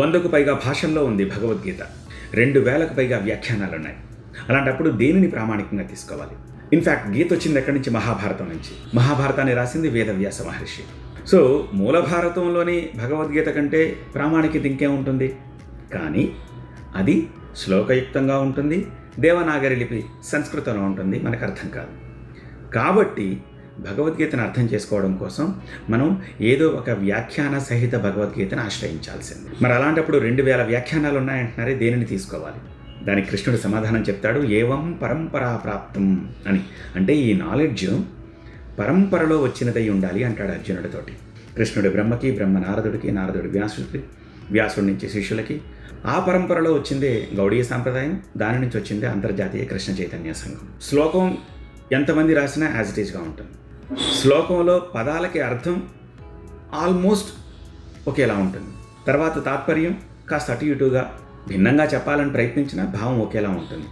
100కు పైగా భాషల్లో ఉంది భగవద్గీత. 2000కు పైగా వ్యాఖ్యానాలున్నాయి. అలాంటప్పుడు దేనిని ప్రామాణికంగా తీసుకోవాలి? ఇన్ఫ్యాక్ట్ గీత వచ్చింది ఎక్కడి నుంచి? మహాభారతం నుంచి. మహాభారతాన్ని రాసింది వేదవ్యాస మహర్షి. సో మూల భారతంలోని భగవద్గీత కంటే ప్రామాణికత ఇంకేముంటుంది? కానీ అది శ్లోకయుక్తంగా ఉంటుంది, దేవనాగరి లిపి సంస్కృతంలో ఉంటుంది, మనకు అర్థం కాదు. కాబట్టి భగవద్గీతను అర్థం చేసుకోవడం కోసం మనం ఏదో ఒక వ్యాఖ్యాన సహిత భగవద్గీతను ఆశ్రయించాల్సింది. మరి అలాంటప్పుడు 2000 వ్యాఖ్యానాలు ఉన్నాయంటున్నారే, దేనిని తీసుకోవాలి? దానికి కృష్ణుడు సమాధానం చెప్తాడు, ఏవం పరంపరా ప్రాప్తం అని. అంటే ఈ నాలెడ్జ్ పరంపరలో వచ్చినదై ఉండాలి అంటాడు అర్జునుడితోటి. కృష్ణుడి బ్రహ్మకి, బ్రహ్మ నారదుడికి, నారదుడి వ్యాసుడికి, వ్యాసుడి నుంచి శిష్యులకి. ఆ పరంపరలో వచ్చిందే గౌడీయ సాంప్రదాయం, దాని నుంచి వచ్చిందే అంతర్జాతీయ కృష్ణ చైతన్య సంఘం. శ్లోకం ఎంతమంది రాసినా యాజ్ ఇట్ ఈస్గా ఉంటుంది. శ్లోకంలో పదాలకి అర్థం ఆల్మోస్ట్ ఒకేలా ఉంటుంది. తర్వాత తాత్పర్యం కాస్త అటు ఇటుగా భిన్నంగా చెప్పాలని ప్రయత్నించినా భావం ఒకేలా ఉంటుంది.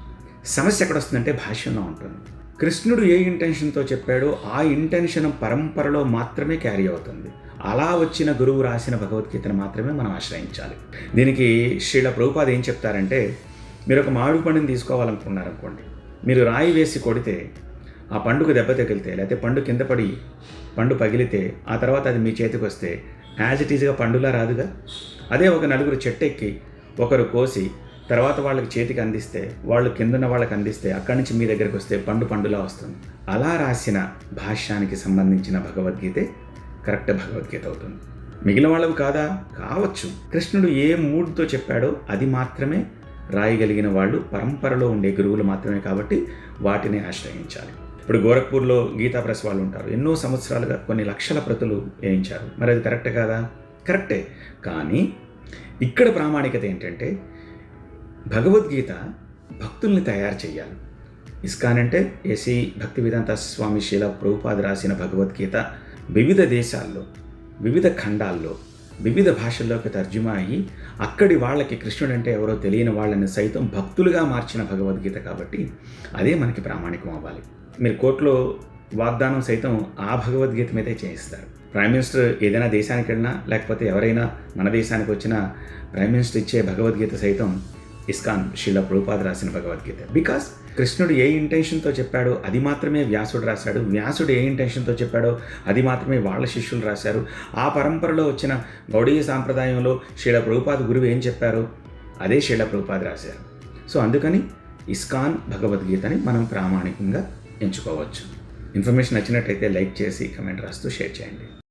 సమస్య ఎక్కడొస్తుందంటే భాష్యంలో ఉంటుంది. కృష్ణుడు ఏ ఇంటెన్షన్తో చెప్పాడో ఆ ఇంటెన్షన్ పరంపరలో మాత్రమే క్యారీ అవుతుంది. అలా వచ్చిన గురువు రాసిన భగవద్గీతను మాత్రమే మనం ఆశ్రయించాలి. దీనికి శ్రీల ప్రభుపాద ఏం చెప్తారంటే, మీరు ఒక మామిడి పండుని తీసుకోవాలనుకున్నారనుకోండి, మీరు రాయి వేసి కొడితే ఆ పండుకు దెబ్బ తగిలితే, లేకపోతే పండు కింద పడి పండు పగిలితే, ఆ తర్వాత అది మీ చేతికి వస్తే యాజ్ ఇట్ ఈజ్గా పండులా రాదుగా. అదే ఒక నలుగురు చెట్టెక్కి ఒకరు కోసి తర్వాత వాళ్ళకి చేతికి అందిస్తే, వాళ్ళు కిందన్న వాళ్ళకి అందిస్తే, అక్కడి నుంచి మీ దగ్గరికి వస్తే పండు పండులా వస్తుంది. అలా రాసిన భాష్యానికి సంబంధించిన భగవద్గీతే కరెక్ట్ భగవద్గీత అవుతుంది. మిగిలిన వాళ్ళవి కాదా? కావచ్చు. కృష్ణుడు ఏ మూడ్తో చెప్పాడో అది మాత్రమే రాయగలిగిన వాళ్ళు పరంపరలో ఉండే గురువులు మాత్రమే, కాబట్టి వాటిని ఆశ్రయించాలి. ఇప్పుడు గోరఖ్పూర్లో గీతా ప్రెస్ వాళ్ళు ఉంటారు. ఎన్నో సంవత్సరాలుగా కొన్ని లక్షల ప్రతులు వేయించారు. మరి అది కరెక్టే కాదా? కరెక్టే. కానీ ఇక్కడ ప్రామాణికత ఏంటంటే, భగవద్గీత భక్తుల్ని తయారు చేయాలి. ఇస్కాన్ అంటే ఏసీ భక్తి వేదాంత స్వామి శ్రీల ప్రభుపాద రాసిన భగవద్గీత వివిధ దేశాల్లో, వివిధ ఖండాల్లో, వివిధ భాషల్లోకి తర్జుమా అయ్యి అక్కడి వాళ్ళకి కృష్ణుడు అంటే ఎవరో తెలియని వాళ్ళని సైతం భక్తులుగా మార్చిన భగవద్గీత. కాబట్టి అదే మనకి ప్రామాణికం అవ్వాలి. మీరు కోర్టులో వాగ్దానం సైతం ఆ భగవద్గీత మీదే చేయిస్తారు. ప్రైమ్ మినిస్టర్ ఏదైనా దేశానికి వెళ్ళినా, లేకపోతే ఎవరైనా మన దేశానికి వచ్చినా ప్రైమ్ మినిస్టర్ ఇచ్చే భగవద్గీత సైతం ఇస్కాన్ శ్రీల ప్రభుపాద రాసిన భగవద్గీత. బికాస్ కృష్ణుడు ఏ ఇంటెన్షన్తో చెప్పాడో అది మాత్రమే వ్యాసుడు రాశాడు. వ్యాసుడు ఏ ఇంటెన్షన్తో చెప్పాడో అది మాత్రమే వాళ్ళ శిష్యులు రాశారు. ఆ పరంపరలో వచ్చిన గౌడీయ సాంప్రదాయంలో శ్రీల ప్రభుపాద గురువు ఏం చెప్పారో అదే శ్రీల ప్రభుపాద రాశారు. సో అందుకని ఇస్కాన్ భగవద్గీతని మనం ప్రామాణికంగా ఎంచుకోవచ్చు. ఇన్ఫర్మేషన్ నచ్చినట్టయితే లైక్ చేసి కమెంట్ రాస్తూ షేర్ చేయండి.